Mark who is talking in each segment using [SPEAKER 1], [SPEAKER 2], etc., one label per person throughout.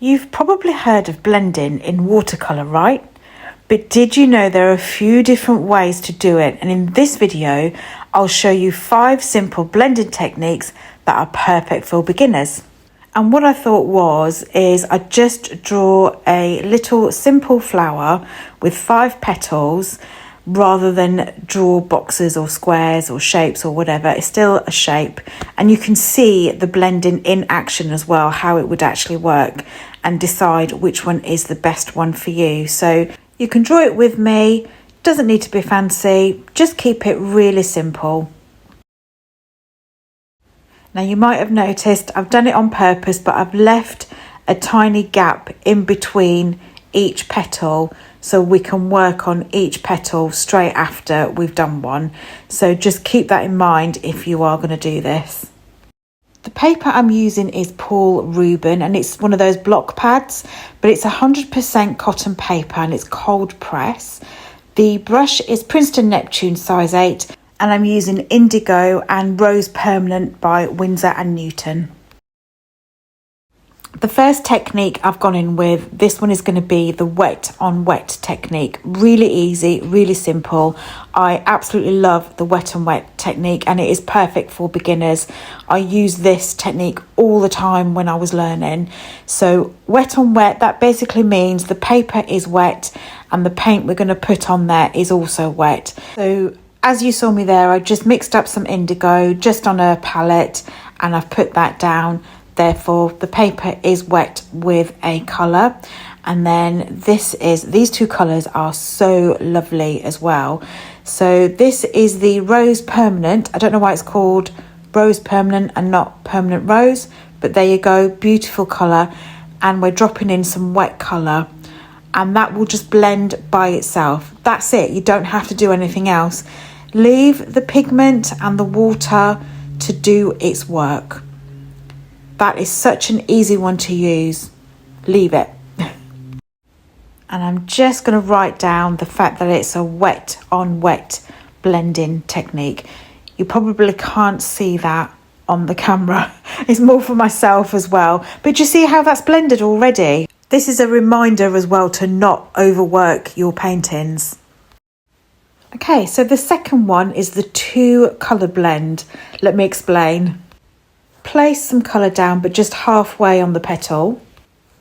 [SPEAKER 1] You've probably heard of blending in watercolour, right? But did you know there are a few different ways to do it? And in this video, I'll show you 5 simple blending techniques that are perfect for beginners. And what I thought is I'd just draw a little simple flower with 5 petals rather than draw boxes or squares or shapes or whatever. It's still a shape, and you can see the blending in action as well, how it would actually work, and decide which one is the best one for you. So you can draw it with me, doesn't need to be fancy, just keep it really simple. Now you might have noticed I've done it on purpose, but I've left a tiny gap in between each petal so we can work on each petal straight after we've done one. So just keep that in mind if you are going to do this. The paper I'm using is Paul Rubin, and it's one of those block pads, but it's 100% cotton paper and it's cold press. The brush is Princeton Neptune size 8, and I'm using Indigo and Rose Permanent by Winsor & Newton. The first technique I've gone in with, this one is going to be the wet on wet technique. Really easy, really simple. I absolutely love the wet on wet technique, and it is perfect for beginners. I use this technique all the time when I was learning. So wet on wet, that basically means the paper is wet and the paint we're going to put on there is also wet. So as you saw me there, I just mixed up some indigo just on a palette and I've put that down. Therefore, the paper is wet with a colour. And then these two colours are so lovely as well. So this is the Rose Permanent. I don't know why it's called Rose Permanent and not Permanent Rose, but there you go, beautiful colour. And we're dropping in some wet colour, and that will just blend by itself. That's it, you don't have to do anything else. Leave the pigment and the water to do its work. That is such an easy one to use. Leave it. And I'm just going to write down the fact that it's a wet on wet blending technique. You probably can't see that on the camera. It's more for myself as well. But you see how that's blended already? This is a reminder as well to not overwork your paintings. Okay, so the second one is the 2 colour blend. Let me explain. Place some colour down, but just halfway on the petal.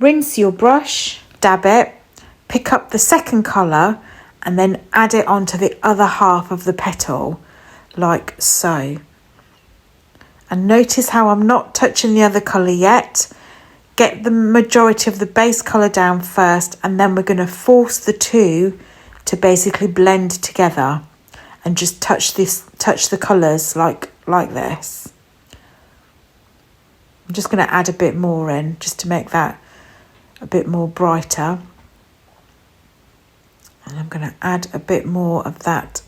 [SPEAKER 1] Rinse your brush, dab it, pick up the second colour and then add it onto the other half of the petal, like so. And notice how I'm not touching the other colour yet. Get the majority of the base colour down first, and then we're going to force the 2 to basically blend together and just touch the colours like this. I'm just going to add a bit more in just to make that a bit more brighter. And I'm going to add a bit more of that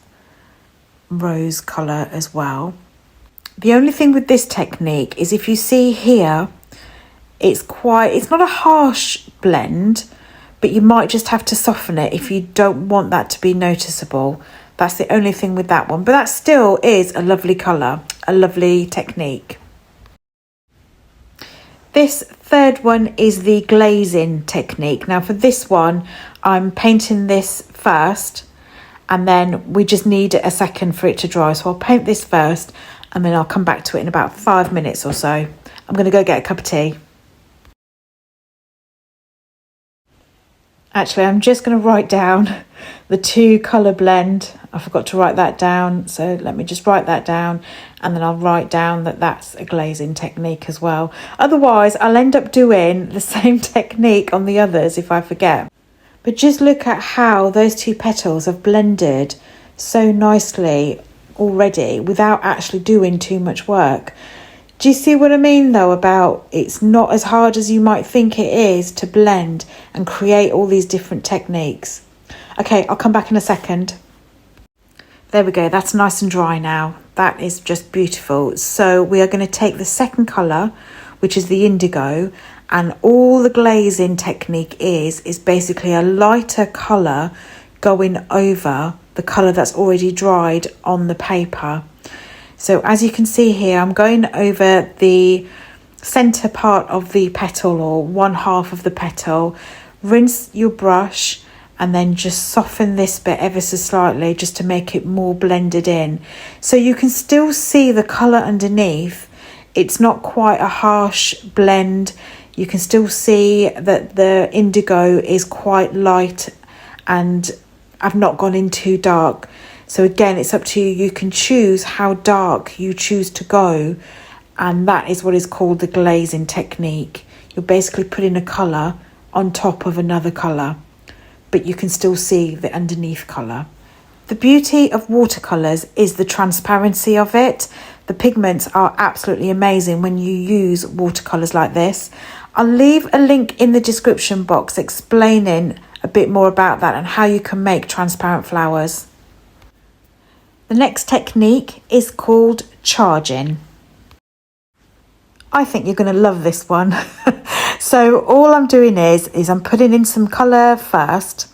[SPEAKER 1] rose colour as well. The only thing with this technique is if you see here, it's not a harsh blend, but you might just have to soften it if you don't want that to be noticeable. That's the only thing with that one. But that still is a lovely colour, a lovely technique. This third one is the glazing technique. Now for this one, I'm painting this first, and then we just need a second for it to dry. So I'll paint this first, and then I'll come back to it in about 5 minutes or so. I'm going to go get a cup of tea. Actually, I'm just going to write down the 2 colour blend. I forgot to write that down, so let me just write that down, and then I'll write down that that's a glazing technique as well. Otherwise, I'll end up doing the same technique on the others if I forget. But just look at how those 2 petals have blended so nicely already without actually doing too much work. Do you see what I mean though about it's not as hard as you might think it is to blend and create all these different techniques? Okay, I'll come back in a second. There we go, that's nice and dry now. That is just beautiful. So we are going to take the second colour, which is the indigo, and all the glazing technique is basically a lighter colour going over the colour that's already dried on the paper. So as you can see here, I'm going over the centre part of the petal or one half of the petal, rinse your brush and then just soften this bit ever so slightly just to make it more blended in. So you can still see the colour underneath. It's not quite a harsh blend. You can still see that the indigo is quite light and I've not gone in too dark. So again, it's up to you. You can choose how dark you choose to go. And that is what is called the glazing technique. You're basically putting a colour on top of another colour, but you can still see the underneath colour. The beauty of watercolours is the transparency of it. The pigments are absolutely amazing when you use watercolours like this. I'll leave a link in the description box explaining a bit more about that and how you can make transparent flowers. The next technique is called charging. I think you're going to love this one. So all I'm doing is I'm putting in some colour first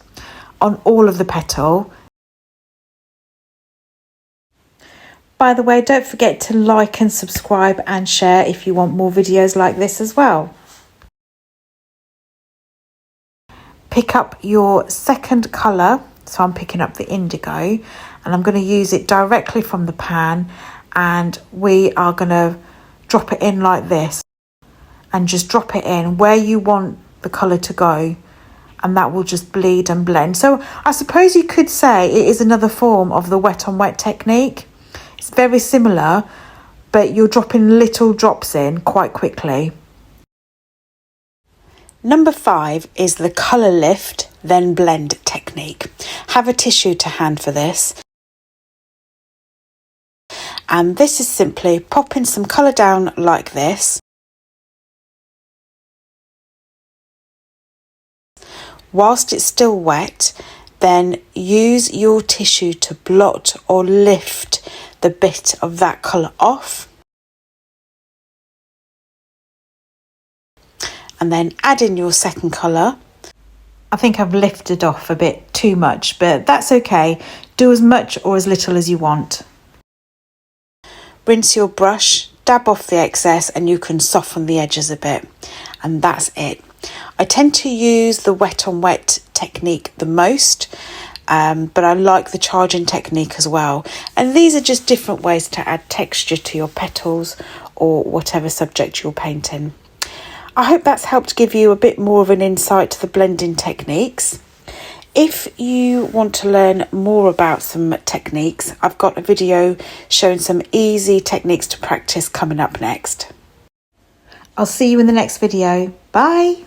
[SPEAKER 1] on all of the petal. By the way, don't forget to like and subscribe and share if you want more videos like this as well. Pick up your second colour. So I'm picking up the indigo and I'm going to use it directly from the pan, and we are going to drop it in like this and just drop it in where you want the colour to go, and that will just bleed and blend. So I suppose you could say it is another form of the wet on wet technique. It's very similar, but you're dropping little drops in quite quickly. Number 5 is the colour lift then blend technique. Have a tissue to hand for this. And this is simply popping some colour down like this. Whilst it's still wet, then use your tissue to blot or lift the bit of that colour off. And then add in your second colour. I think I've lifted off a bit too much, but that's okay. Do as much or as little as you want. Rinse your brush, dab off the excess, and you can soften the edges a bit. And that's it. I tend to use the wet on wet technique the most, but I like the charging technique as well. And these are just different ways to add texture to your petals or whatever subject you're painting. I hope that's helped give you a bit more of an insight to the blending techniques. If you want to learn more about some techniques, I've got a video showing some easy techniques to practice coming up next. I'll see you in the next video. Bye.